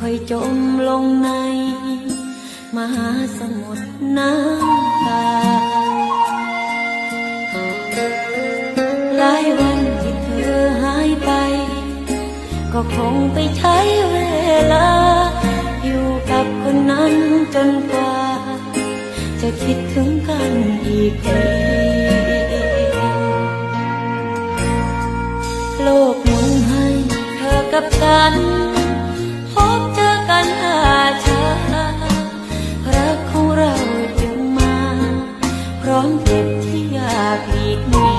อยๆจมลงในมหาสมุทรน้ำตาหลายวันที่เธอหายไปก็คงไปใช้เวลาอยู่กับคนนั้นจนกว่าจะคิดถึงกันอีกทีโลกหมุนให้เธอกับฉันพบเจอกันช้ารักของเราจึงมาพร้อมเจ็บที่อยากหลีกหนี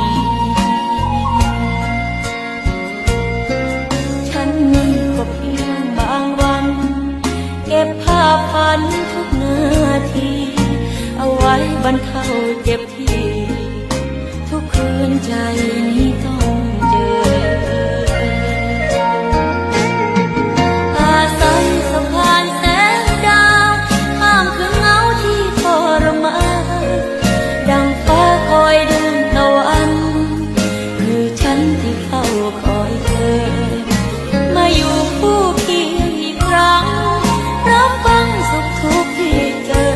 ฉันนั้นก็เพียงบางวันเก็บภาพฝันทุกนาทีเอาไว้บรรเทาเจ็บที่ทุกคืนใจนี้ต้องเจออาศัยสะพานแสงดาวข้ามคืนเหงาที่ทรมานดังฟ้าคอยดึงตะวันคือฉันที่เฝ้าคอยเธอมาอยู่คู่เคียงอีกครั้งรับฟังสุขทุกข์ที่เจอ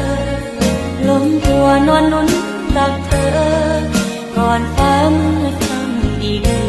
ล้มตัวนอนนุนรักเธอก่อนฟ้ามืดค่ำอีกที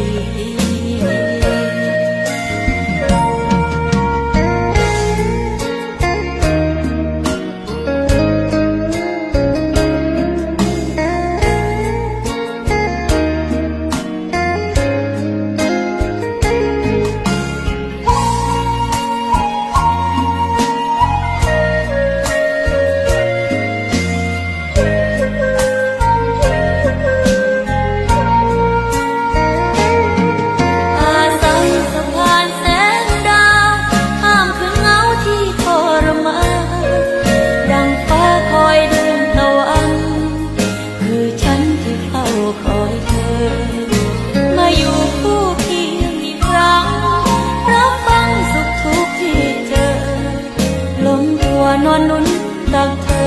นอนนุนรักเธอ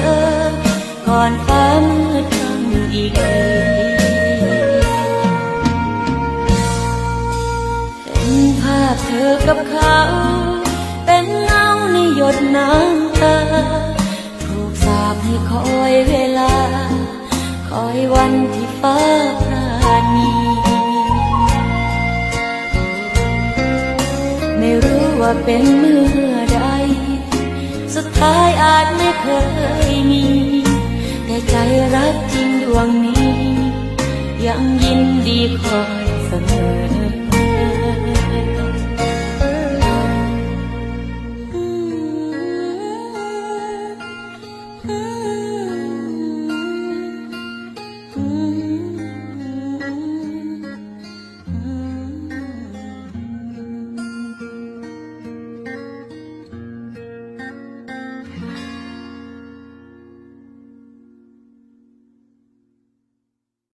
ก่อนฟ้ามืดค่ำอีกทีเห็นภาพเธอกับเขาเป็นเงาในหยดน้ำตาถูกสาปให้คอยเวลาคอยวันที่ฟ้าปราณีไม่รู้ว่าเป็นเมื่อใดสุดท้ายอาจไม่เคยมีแต่ใจรักจริงดวงนี้ยังยินดีคอยเสมอ